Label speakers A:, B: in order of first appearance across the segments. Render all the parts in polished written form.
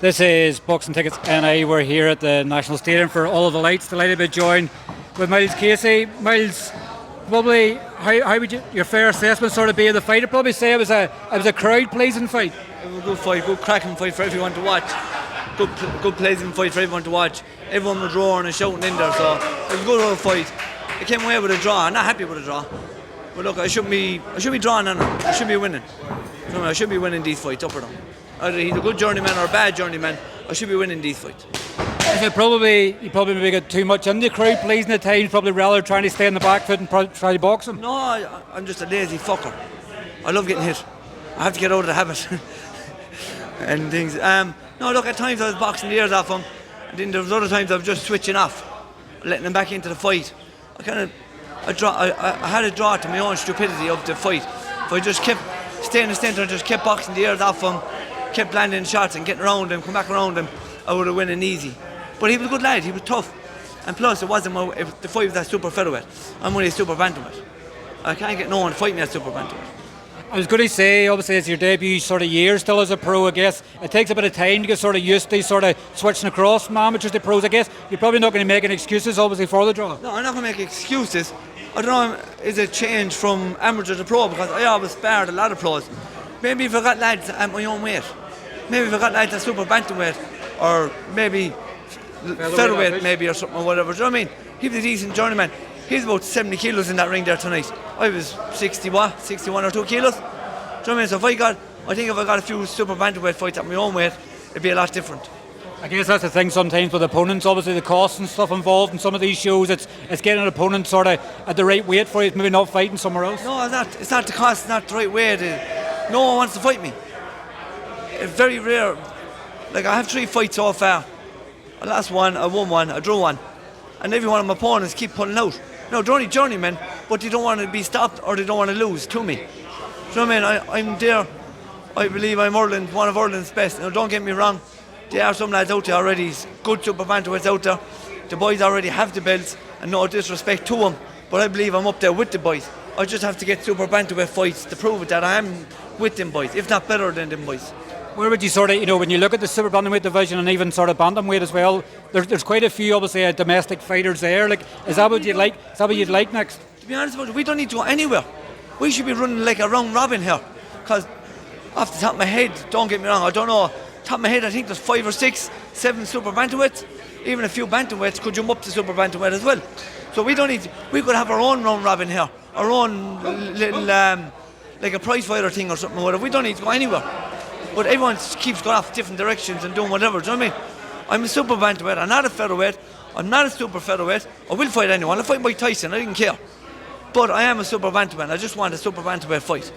A: This is Bucks and Tickets NI. We're here at the National Stadium for All of the Lights. Delighted to be joined with Myles Casey. Myles, probably how would your fair assessment sort of be of the fight? I'd probably say it was a crowd pleasing fight.
B: It was a good fight, good cracking fight for everyone to watch. Good pleasing fight for everyone to watch. Everyone was roaring and shouting in there, so it was a good old fight. I came away with a draw. I'm not happy with a draw, but look, I should be drawing on him. I should be winning. No, I should be winning these fights up or down. Either he's a good journeyman or a bad journeyman, I should be winning these fights.
A: Is it you probably maybe got too much in the crowd pleasing at times, probably rather trying to stay in the back foot and try to box him?
B: No, I'm just a lazy fucker. I love getting hit. I have to get out of the habit and things. No, look, at times I was boxing the ears off him, and then there was other times I was just switching off, letting him back into the fight. I had a draw to my own stupidity of the fight. If I just kept staying in the centre and just kept boxing the ears off him, kept landing shots and getting around him, come back around him, I would have won easy. But he was a good lad, he was tough. And plus, the fight was at super featherweight. I'm only a super bantamweight. I can't get no one to fight me at super bantamweight.
A: I was going to say, obviously it's your debut sort of year still as a pro, I guess. It takes a bit of time to get sort of used to sort of switching across from amateurs to pros, I guess. You're probably not going to make any excuses, obviously, for the draw.
B: No, I'm not going to make excuses. I don't know, is it change from amateur to pro? Because I always sparred a lot of pros. Maybe if I got lads at my own weight. Maybe if I got lads at super bantamweight, or maybe featherweight maybe, or something, or whatever. Do you know what I mean? He was a decent journeyman. He's about 70 kilos in that ring there tonight. I was 61 or 2 kilos. Do you know what I mean? So I think if I got a few super bantamweight fights at my own weight, it'd be a lot different.
A: I guess that's the thing sometimes with opponents, obviously the costs and stuff involved in some of these shows. It's getting an opponent sort of at the right weight for you, maybe not fighting somewhere else.
B: No, it's not the cost, it's not the right weight. No one wants to fight me. It's very rare. Like, I have 3 fights so far. I lost one, I won one, I drew one. And every one of my opponents keep pulling out. No, they're only journeymen, but they don't want to be stopped or they don't want to lose to me. Do you know what I mean? I'm there. I believe I'm one of Ireland's best. Now, don't get me wrong. There are some lads out there already, good super bantamweights out there. The boys already have the belts, and no disrespect to them, but I believe I'm up there with the boys. I just have to get super bantamweight fights to prove it that I am with them boys, if not better than them boys.
A: Where would you sort of, when you look at the super bantamweight division and even sort of bantamweight as well, there's quite a few obviously domestic fighters there. Like, is that what you'd like? Is that what you'd like next?
B: To be honest about it, we don't need to go anywhere. We should be running like a round robin here, because off the top of my head, don't get me wrong, I don't know. Top of my head, I think there's 5 or 6, 7 super bantamweights. Even a few bantamweights could jump up to super bantamweight as well. So we could have our own round robin here, our own little like a prize fighter thing or something or whatever. We don't need to go anywhere. But everyone keeps going off different directions and doing whatever. Do you know what I mean? I'm a super bantamweight. I'm not a featherweight. I'm not a super featherweight. I will fight anyone. I'll fight Mike Tyson. I didn't care. But I am a super bantamweight. I just want a super bantamweight fight.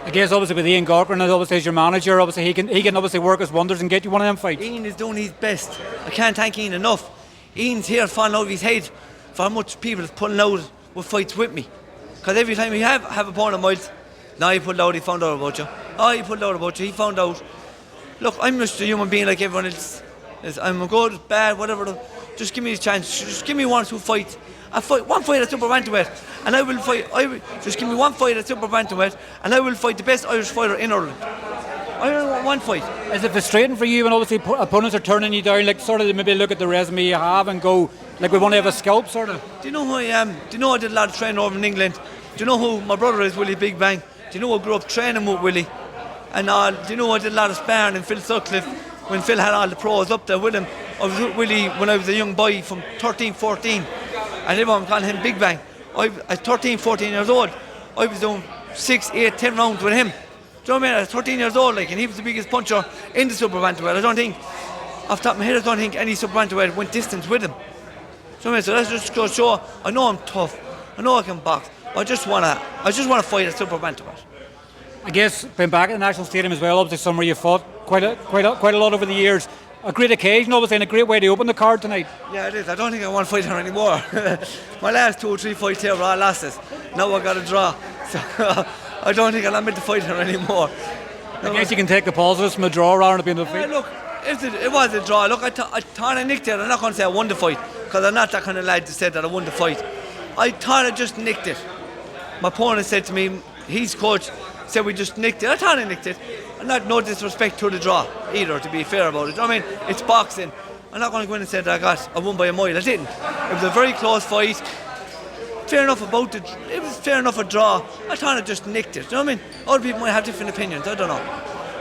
A: I guess obviously with Ian Corcoran, obviously as your manager, obviously he can obviously work his wonders and get you one of them fights.
B: Ian is doing his best. I can't thank Ian enough. Ian's here falling out of his head for how much people is pulling out with fights with me. Because every time we have a opponent, Myles, now he pulled out, he found out about you. Oh, he pulled out about you, he found out. Look, I'm just a human being like everyone else. I'm good, bad, whatever. Just give me a chance. Just give me 1 or 2 fights. One fight at super bantamweight, and I will fight. Just give me 1 fight at super bantamweight, and I will fight the best Irish fighter in Ireland. I only want 1 fight.
A: Is it frustrating for you when obviously opponents are turning you down? Like, sort of maybe look at the resume you have and go, like, we want to have a scalp, sort of.
B: Do you know who I am? Do you know I did a lot of training over in England? Do you know who my brother is, Willie Big Bang? Do you know I grew up training with Willie? And do you know I did a lot of sparring in Phil Sutcliffe when Phil had all the pros up there with him? I was with Willie when I was a young boy from 13, 14. And everyone called him Big Bang. At 13, 14 years old, I was doing 6, 8, 10 rounds with him. Do you know what I mean? I was 13 years old, like, and he was the biggest puncher in the super bantamweight. I don't think, off the top of my head, any super bantamweight went distance with him. So that's just to show I know I'm tough. I know I can box. I just wanna fight at super bantamweight.
A: I guess being back at the National Stadium as well, obviously somewhere you fought quite a lot over the years. A great occasion, obviously, and a great way to open the card tonight.
B: Yeah, it is. I don't think I want to fight her anymore. My last 2 or 3 fights here were all losses. Now I got a draw. So I don't think I'm meant to fight her anymore.
A: I guess you can take the positives from a draw around at the end of the fight.
B: Look, it was a draw. Look, I thought I nicked it. I'm not going to say I won the fight, because I'm not that kind of lad to say that I won the fight. I thought I just nicked it. My opponent said to me, his coach say we just nicked it. I thought I nicked it. And no disrespect to the draw either, to be fair about it. I mean, it's boxing. I'm not going to go in and say that I won by a mile. I didn't. It was a very close fight. Fair enough it was fair enough a draw. I thought I just nicked it. You know what I mean? Other people might have different opinions. I don't know.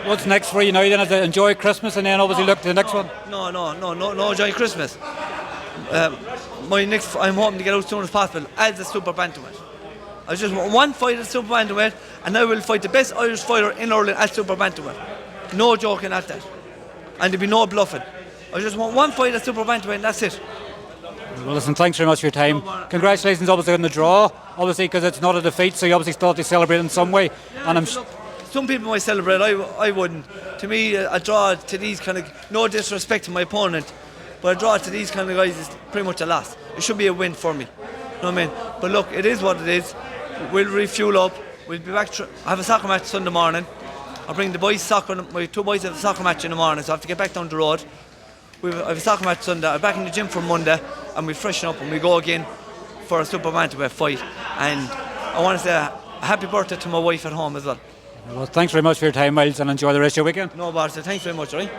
A: What's next for you now? You then have to enjoy Christmas and then obviously look to the next one.
B: No, enjoy Christmas. I'm hoping to get out as soon as possible as a Super Bantamweight. I just want one fight at Super Bantamweight, and I will fight the best Irish fighter in Ireland at Super Bantamweight. No joking at that. And there'll be no bluffing. I just want one fight at Super Bantamweight, and that's it.
A: Well, listen, thanks very much for your time. Congratulations, obviously, on the draw. Obviously, because it's not a defeat, so you obviously thought to celebrate in some way.
B: Yeah, and some people might celebrate. I wouldn't. To me, a draw to these kind of, no disrespect to my opponent, but a draw to these kind of guys is pretty much a loss. It should be a win for me. You know what I mean? But look, it is what it is. We'll refuel up. We'll be back. I have a soccer match Sunday morning. I'll bring the boys soccer. My two boys have a soccer match in the morning, so I have to get back down the road. I have a soccer match Sunday. I'm back in the gym for Monday, and we freshen up and we go again for a Super Bantamweight fight. And I want to say a happy birthday to my wife at home as well.
A: Well, thanks very much for your time, Myles, and enjoy the rest of your weekend.
B: No, Barca. Thanks very much, right?